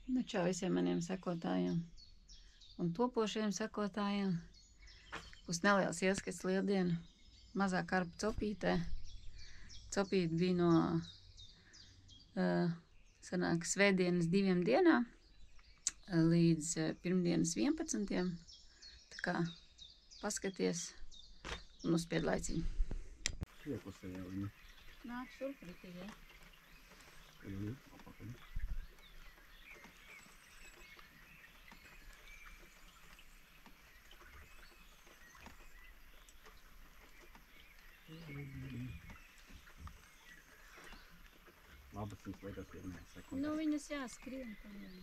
Nu, čau visiem maniem sekotājiem un topošiem sekotājiem. Būs neliels ieskats lieldienu mazā karpa copītē. Copīte bija no svētdienas 2 dienām līdz pirmdienas 11. Tā kā paskaties un uzspied laiciņu. Iepusē jau viņa. Nāk šurpritī, ja? Apakaļ. Labas viņas liekas pirmajā sekundē. Nu, viņas jāskrien pa vienu.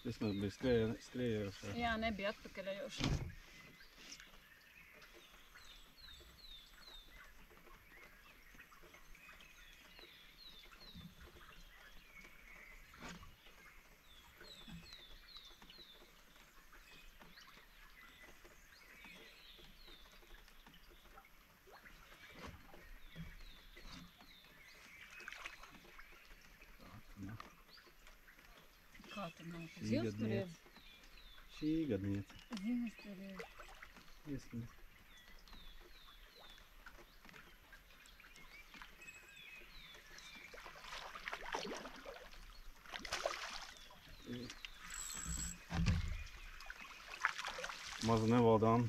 Vismaz bija skrējošā. Jā, nebija atpakaļējoša. Kā tur nav? Zivs tur ir? Šī gadniece. Zivs tur ir. Ieskrien. Mazu nevaldām.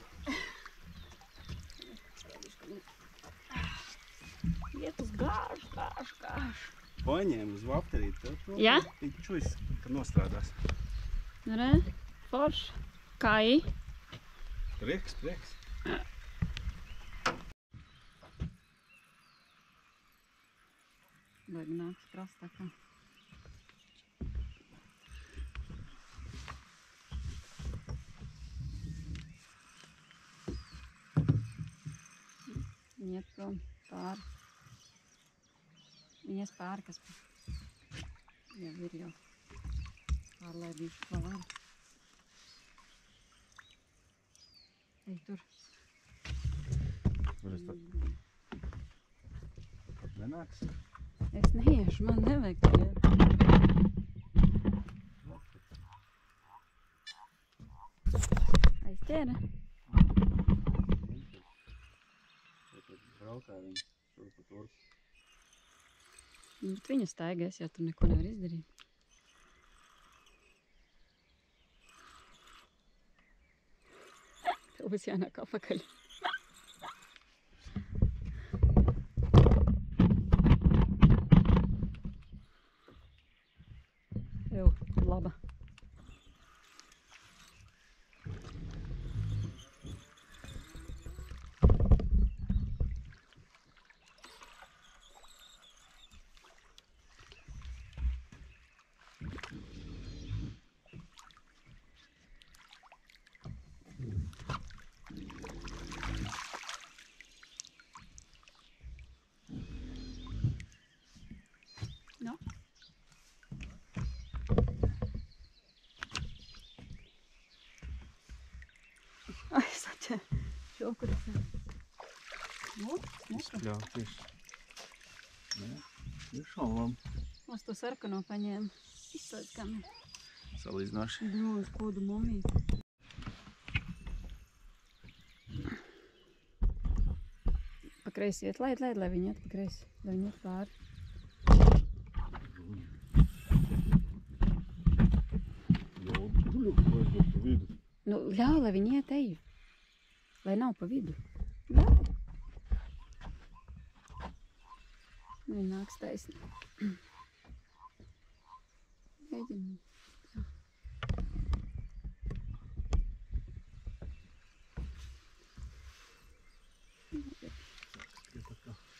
Iet uz gāžu. Paņēmu uz vapterīti. Jā? Viņa čujas, kad nostrādās. Nu, re, forši. Kai? Prieks. Vajag nāks krastā kā. Viņi iet prom pāri. Viņi ies pāri, kas jau ir jau pārlaidīšu pa varu. Ej tur. Tur es tad nenāks. Es neiešu, man nevajag tur iet. Aizķēra. Braukā viņa šurpu turpu. Bet viņa staigās, jo tur neko nevar izdarīt. Tev būs jānāk apakaļ. Jau, laba. No. Ai, es atķēru šokuricē. Nu, smuka. Izpļauties. Nē, ir šaubām. Mums to sarkano paņēma. Izslēdz kameru. Salīdzinoši. Uz kodu momīti. Pa kreisi iet, laid, lai viņi iet pa kreisi. Lai viņi iet pāri. Nu, ļauj, lai viņi iet eju. Lai nav pa vidu. Ļauj. Viņi nāks taisni. Mēģinām.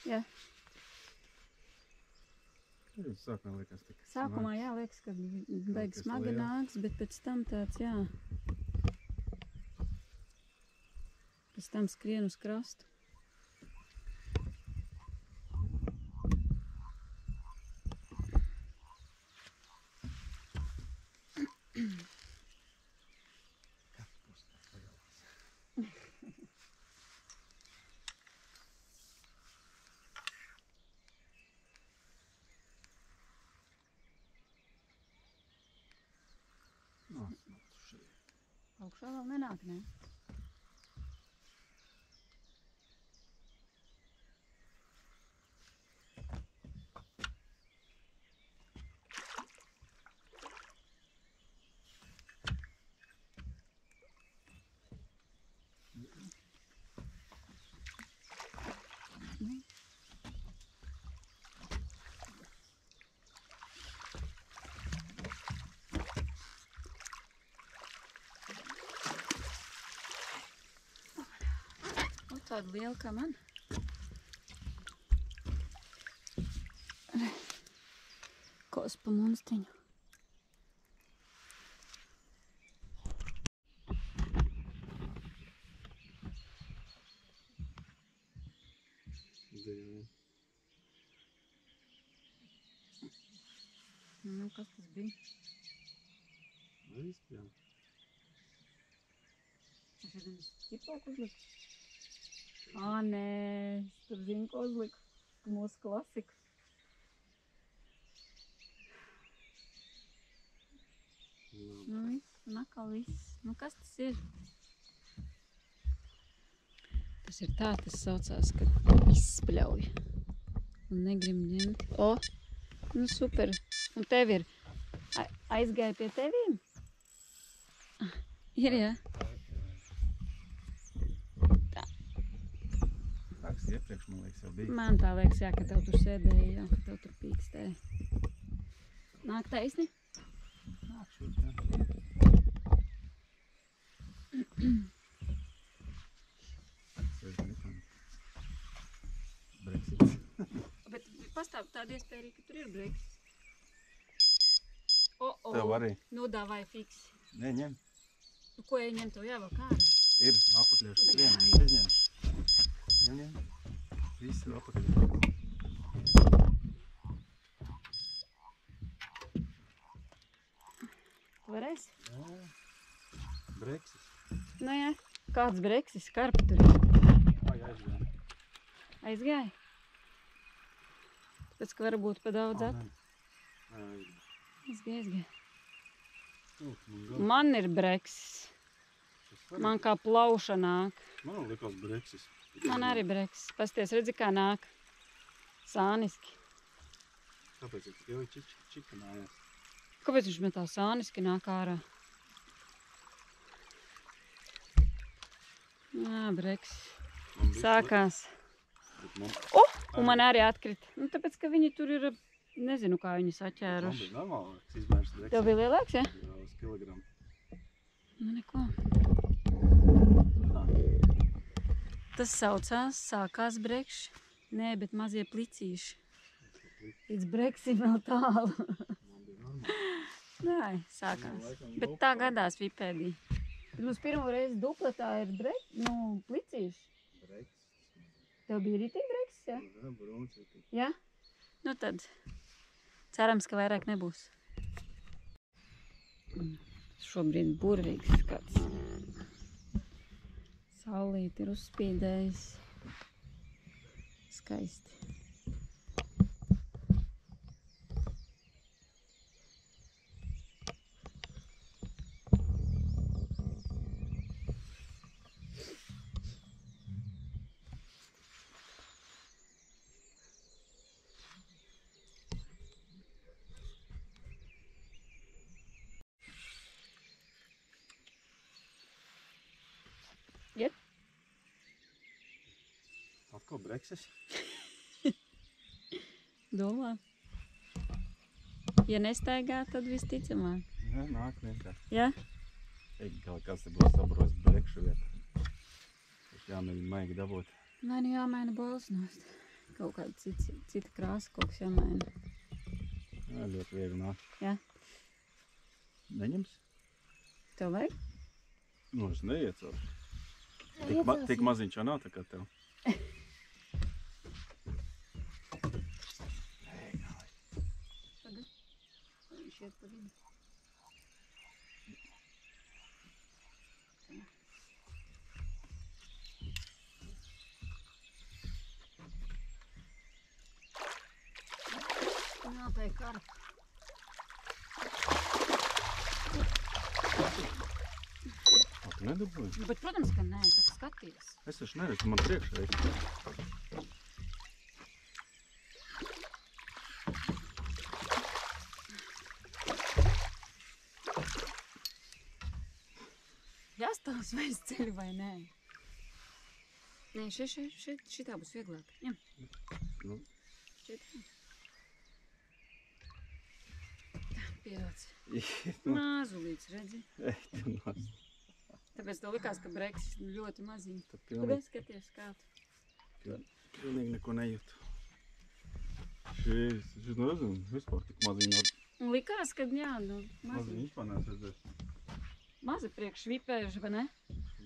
Jā. Sākumā liekas tik Sākumā jā, liekas, ka beigas smagi nāks, bet pēc tam tāds, jā. Pēc tam skrien uz krastu. Augšā vēl nenāk, ne? Tāda liela kā man. Kospa monstiņu. Nu, kas tas bija? Aizspējām. Tas ir viens ķipoku uzlikt. Ā, nē, es tur zinu, ko uzliku. Mūsu klasiku. Nu, viss, un atkal viss. Nu, kas tas ir? Tas ir tā, tas saucās, ka izspļauj. Un negrib ņemt. O, nu super. Un tev ir aizgāja pie tevīm? Ir, jā? Iepriekš, man liekas, jau bija. Man tā liekas, jā, ka tev tur sēdēja, jā, ka tev tur pīkstēja. Nāk taisni? Nāk šūt, jā. Brexits. Bet pastāv tāda iespēja arī, ka tur ir Brexits. Tev arī. Nu, dāvai fiksi. Nē, ņem. Nu, ko ieņem tev jāvēl kārā? Ir apakļiešu krienu. Izņem. Ņem. Viss ir apakaļ. Tu varēsi? Jā. Brexits. Nu jā. Kāds Brexits? Karpa tur ir. Aizgāja. Aizgāja? Tāpēc, ka varbūt pa daudz Aizgāja. Man ir Brexits. Man kā plauša nāk. Man likās Brexits. Man arī Brexits. Pasties, redzi, kā nāk. Sāniski. Kāpēc ir jau čikanājās? Kāpēc viņš metā sāniski nāk ārā? Jā, Brexits. Sākās. Un man arī atkrita. Nu, tāpēc, ka viņi tur ir, nezinu, kā viņi saķēruši. Man bija normālāks izmērs Brexits. Tev bija lielāks, ja? Jā, uz kilogramu. Nu, neko. Tas saucās, sākās Brekšs. Nē, bet mazie plicīši. Līdz Breksim vēl tālu. Nē, sākās. Bet tā gadās Vipēdī. Mums pirmo reizi dupletā ir plicīši. Tev bija ritīgi Breksis, ja? Jā, brūns. Ja? Nu tad, cerams, ka vairāk nebūs. Šobrīd burvīgs skats. Saulīti ir uzspīdējis. Skaisti. Iet? Atkal Brexits? Domā. Ja nestaigā, tad visticamāk. Jā, nāk vienkārši. Ja? Kāds te būs sabros Brekšu vieta. Tas jāmēģina maigi dabūt. Nē, nu jāmaina bols nost. Kaut kāda cita krāsa, kaut kas jāmaina. Jā, ļoti viegli nāk. Ja? Neņems? Tev vajag? Nu, es neiecaru. Iecels, Tik maziņš jau nav tā kā tev. Tagad. Viņš iet pa vidu. Nav tā ir karpa. Tu nedabūji? Nu, bet, protams, ka nē, tā kā skaties. Es taču neredzu, man priekšā ir. Jāstāvs vai es ceļu vai nē? Nē, šitā būs vieglāk. Ņem. Nu, Šitā. Tā, pierāds. nu, Mazulīts, redzi? ej, tu nāc. Tāpēc tev likās, ka breksis ļoti maziņi. Tu Tu pilnīgi, skaties kā tu. pilnīgi neko nejūtu. Šis nezinu, vispār tik maziņi var. Un likās, ka jā, nu, Maziņi maziņi. vispār neesmu redzējis. Mazi priekš vipējuši, vai ne?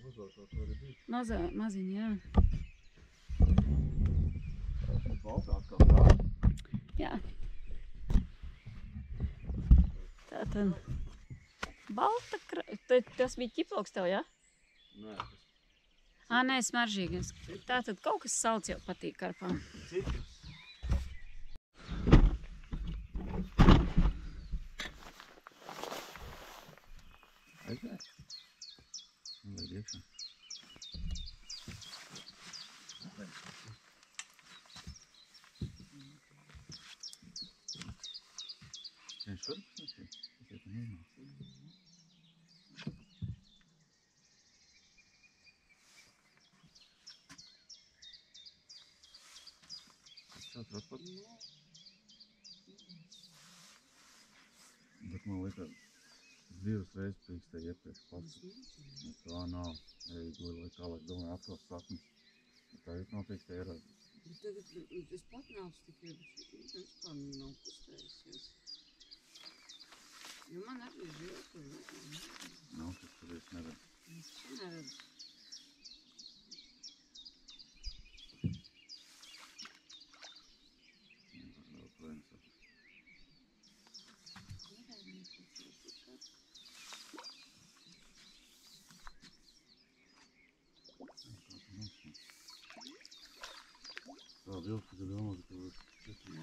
Mazākā tā arī bija. Maziņi, jā. Baltāk kā tā. Jā. Tātad. Balta tas bija ķiploks tev, jā? Nē, tas Nē, smaržīgas. Tātad kaut kas salds jau patīk karpām. citrus. Aizvēr. Nu, vajag iekšā. Viņš var pasākt? Tas ir normāls. Tāds atpad. Bet man liekas, divas reizes pīkstēja iepriekš pats. Es tā nav. Ej, guļ, tālāk domāju atklāt sapnis. Tā ir nopīkstēja ierādīt. Bet tagad es pat nav stikai, bet vispār nav kustējusies. Jo man arī žēl, ka Nav, tas tur es neredzu. es neredzu. Vēl projām sapnis. Tā vilka, ka domāju, ka būs četri.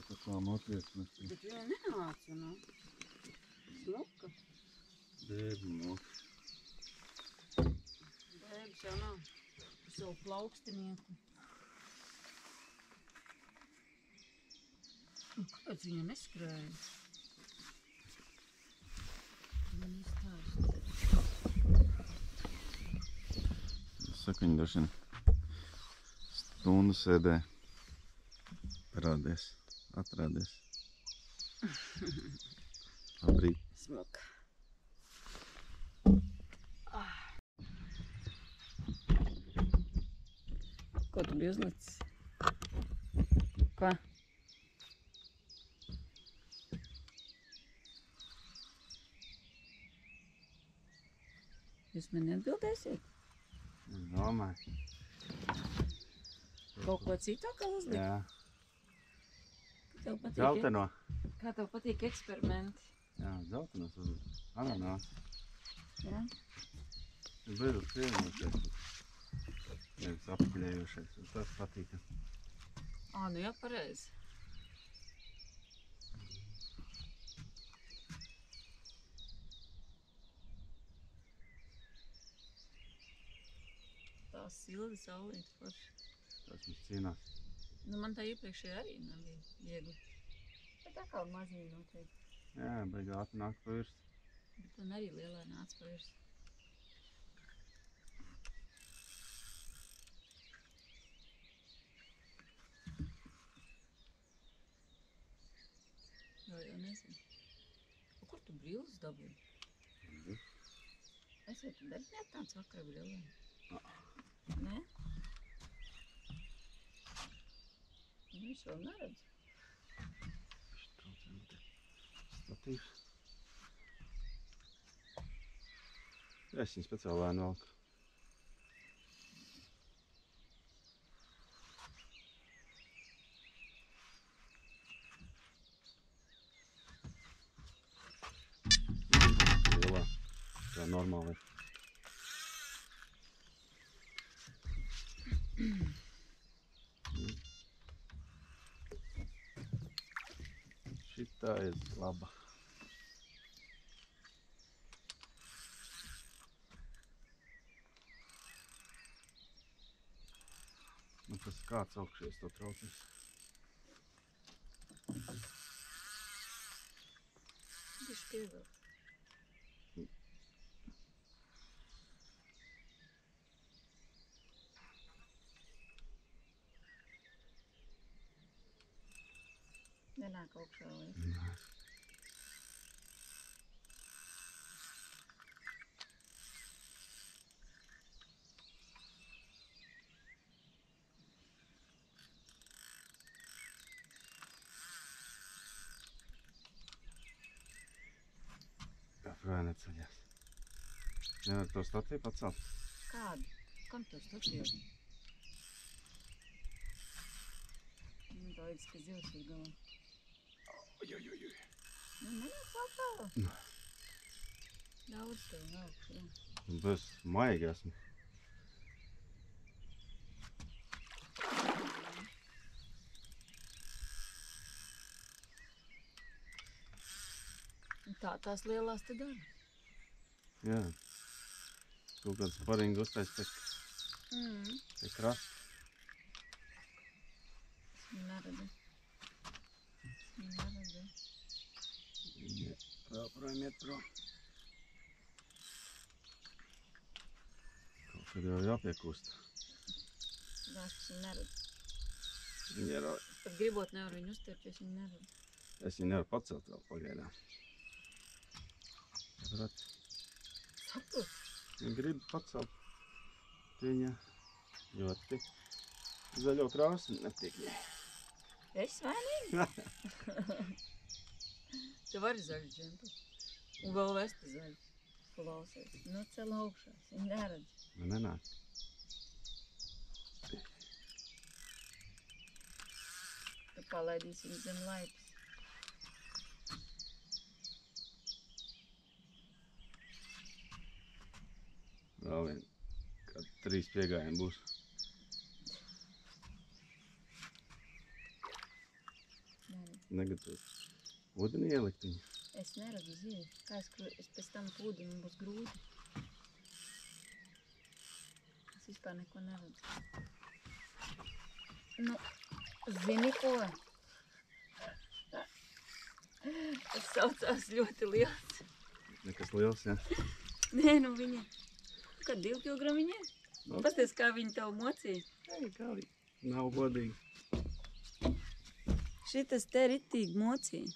Tā kā moties mēs te Bet jau nenāca, nu. Smuka. bēgu mok. Bēgas jau nav. Ar savu plaukstinieku. Kāpēc viņa neskrēja? Viņa nestāsta. Es saku, viņi droši vien stundu sēdē. Parādies, atrādies. Labrīt. Smuka. Ko tu biji uzlicis? Ko? Jūs man neatbildēsiet? Es domāju. Kaut ko citu kā uzlikt? Jā. Tev patīk, Zelteno. kā tev patīk eksperimenti? Jā, zeltenos uzlikt. Ananās. Jā? Es beidzot pievienojušies. Nevis apļējušies. Tas patīk. Nu jā, pareizi. Tā silda saulīte forši. Tas mums cīnās. Nu man tā iepriekšēji arī nebija viegli. Bet atkal maziņi noteikti. Jā, beigā ātri nāk pa virs. Bet man arī lielā nāca pa virs. Jau nezinu. Kur tu brīvs dabūji? Es vai tu dari tāds vakara brillēm? Nē? Nu, es vēl neredzu. Statīvs. Es viņu speciāli lēni velku. Lielā. Tā normāli ir. Šitā ir laba. Un tas kāds augšies to traucīs. Viņš pievēl. Nenāk augšā, vai? Nē. Kā frāja neceļās. Nevar to staciju pacelt? Kādu? Kam to stacīju? Nu, tā līdz, ka zivs ir galā. Ojojojoj. Nu, nenāk augšā. Nē. Daudz tev augšā. Bez maigi esmu. Tā tās lielās te dara. Jā. Kaut kāds paringi uztais pie krasta. Es viņu neredzu. Projām iet prom. Kaut kad jau jāpiekūst. Gāš, es viņu neredzu. Viņi ir... Pat gribot nevaru viņu uztert, jo es viņu neredzu. Es viņu nevaru pacelt vēl pagaidām. Saprati? Saprot? Ja gribu pacelt, viņa ļoti zaļo krāsu netik viņai. Es vainīgi? Tu vari zaļu džempu. Un vēl vesti zaļu. Klausies. Nu, cel augšā. Es viņu neredzu. Nu, nenāk. Tu palaidīsi viņu zem laipas. Vēl vien, kad 3 piegājieni būs. Negatavs. Ūdenī ielikt viņu. Es neredzu zivi. Kā es pēc tam pūdi, man būs grūti. Es vispār neko neredzu. Nu, zini ko? Tas saucās ļoti liels. Nekas liels, jā. Nē, nu viņa. Kad 2 kg viņa ir? Nu. Pasties, kā viņa tev mocīja. Ei, kā viņi. Nav godīgi. Šitas te ritīgi mocīja.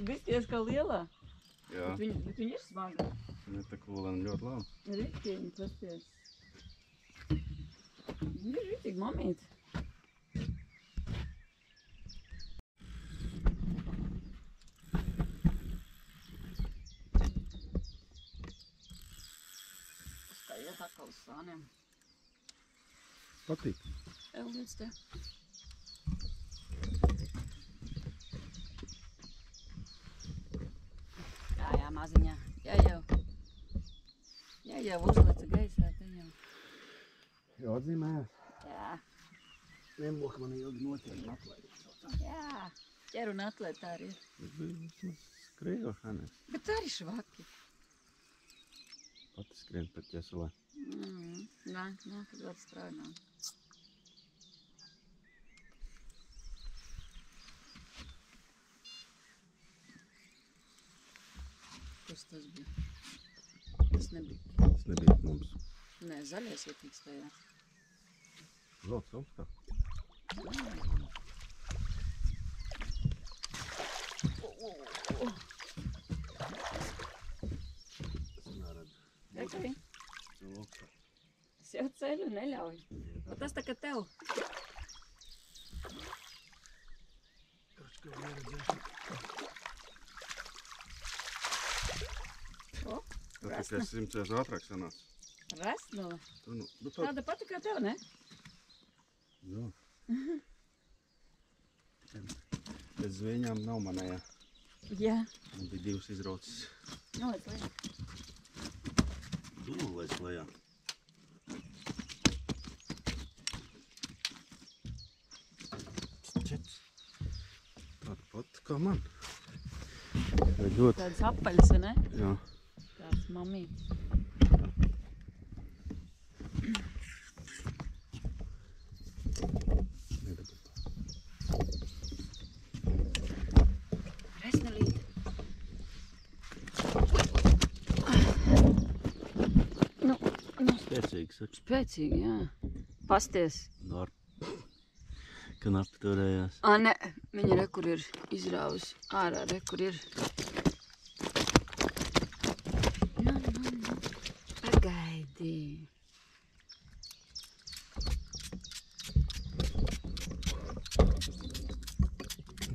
Bisties kā lielā. Jā. Bet viņa ir smaga. Viņa tā kūlēna ļoti labi. Ritīgi, pasties. Viņa ir ritīgi mamīte. Iet atkal uz sāniem. Patīk. Ev līdz te. Jā, maziņā. Jā, jau uzleca gaisā, te jau. Jau atzīmējās. Jā, Nemoka man ilgi notiek un atlaidīt saucām. jā. Ķer un atliet tā arī ir. Tas bija vismaz skrējošanās. Bet arī švaki. Pati skrien pēc ķesulē. Nāk, kad vēl strādā. Kas tas bija? Tas nebija. Tas nebija mums. Nē, zaļais ietīks tajā. Zelts augstāk. Es neredzu. Rekai, Vēl augstāk. es jau ceļu neļauju. O tas tā kā tev. Taču, ka neredzēšu. O, Tā tikai 100 reiz ātrāk sanāca. resnula. Tu nu, bet tā... Tāda pati kā tev, ne? Jā. Bez zviņām nav manējā. Jā. Man bija 2 izraucis. Noliec lejā. Tu laic lejā. Čets. Tāda pat kā man. Vai ļoti? Tādas apaļas, ne? Jā. Tāds mamītes. Spēcīgi, saka. Spēcīgi, jā. Pasties. Ar knapi turējās. Ne, viņa re, kur ir izrāvusi ārā, re, kur ir. Nu, pagaidi.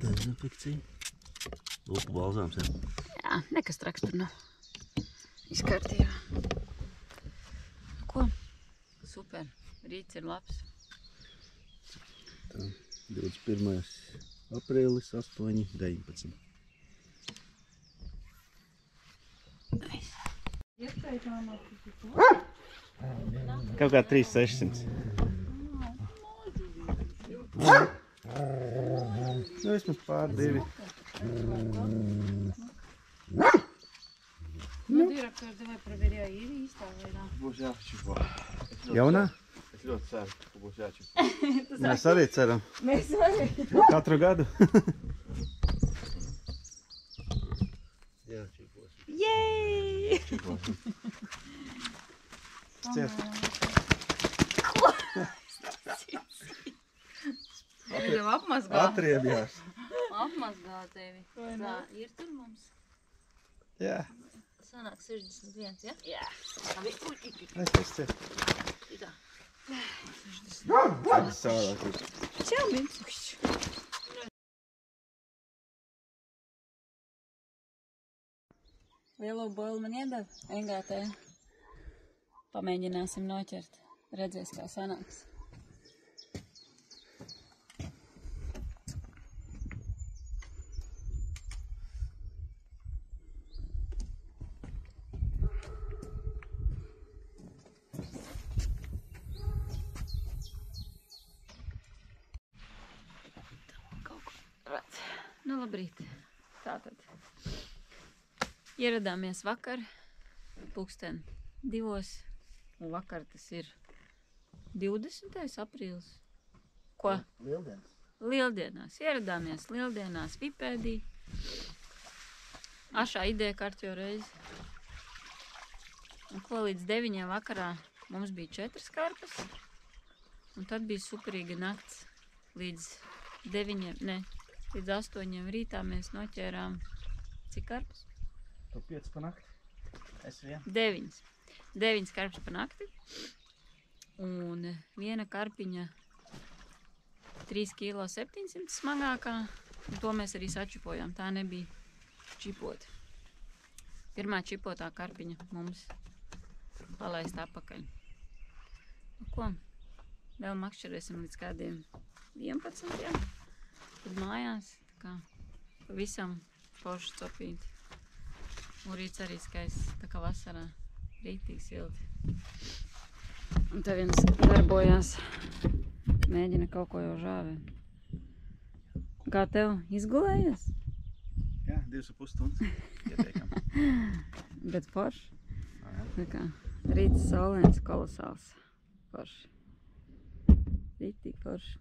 Dezinfekcija. Lūku balzāms, jā. Jā, nekas traks tur nav. Izkārtījā. Ko? Super. Rīts ir labs. Tā, 21. aprīlis, 8:19. Kaut kā 3,600. Nu, vismaz pār 2. Nu, direktors, davai proverjā, ir īstā veidā. Būs jāčupo. Jaunā? Es ļoti ceru, ka būs jāčupo. Mēs arī ceram. Mēs arī. Katru gadu. Jā, čīkos. Jej! Ciest. Tev apmazgā. Atriebjās. Apmazgā tevi. Tā, ir tur mums. Jā. Sanāk 61, ja? Jā. Es ciest. Tā. Tas savādāk. Čau, viens. Lielo boili man iedeva NGT. Pamēģināsim noķert. Redzēs, kā sanāks. Nu, labrīt. Tātad. Ieradāmies vakar, pulksten 2. Un vakar tas ir 20. aprīlis. Ko? Lieldienas. Lieldienās. Ieradāmies lieldienās Vipēdī. Ašā ideja kārtjo reizi. Un ko līdz 9 vakarā mums bija 4 karpas. Un tad bija superīga nakts. Līdz 8 rītā mēs noķērām cik karpas? Tu 5 pa nakti. Es 1. 9 karpas pa nakti. Un viena karpiņa 3,7 kg smagākā. Un to mēs arī sačipojām. Tā nebija čipota. Pirmā čipotā karpiņa mums palaista apakaļ. Nu ko? Vēl makšķerēsim līdz kādiem 11. Tad mājās, tā kā pavisam forši copīti. Un rīts arī skaists, tā kā vasarā, rītīgi silti. Un te viens darbojās, mēģina kaut ko jau žāvē. Kā tev izgulējies? Jā, 2,5 stundas. Ieteikam. Bet forši. Tā kā rīts saulēns kolosāls. Forši. Rītīgi forši.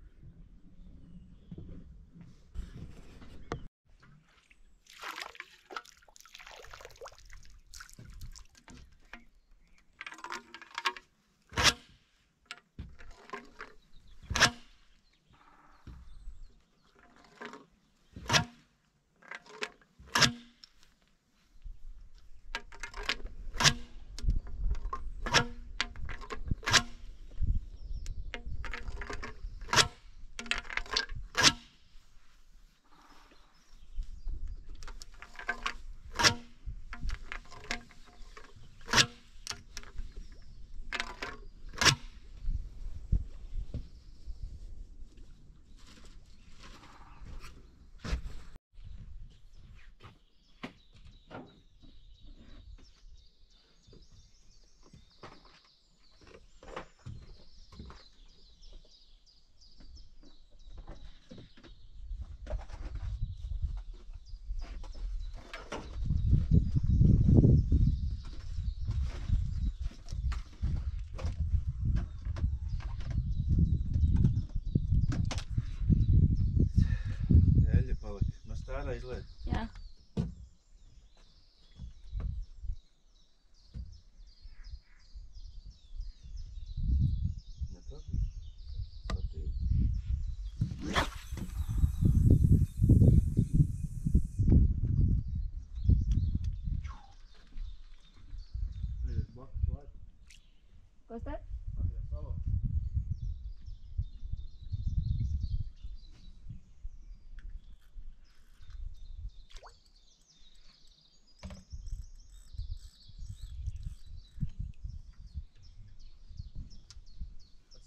What's that?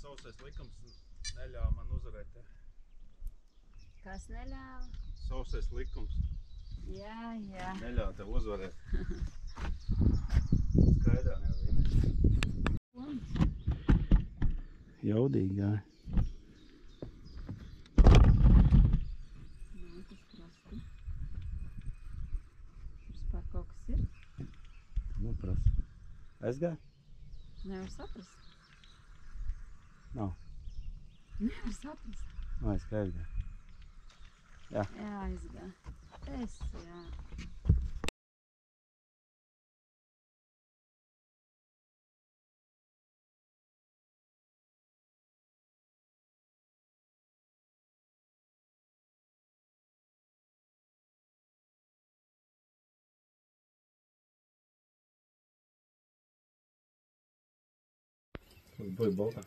Sausais likums neļāva man uzvarēt te. Kas neļāva? Sausais likums Jā, jā. neļāva tev uzvarēt. Skaidrā nevar vienēt. Jaudīgi, jā. Mājas krasti. Vispār kaut kas ir? Nu, prasa. Aizgāja? Nevar saprast. Nav. Nevar saprast. Ai, skaidrā. Jā. Jā, aizgāja. Es, jā. Būj baltā.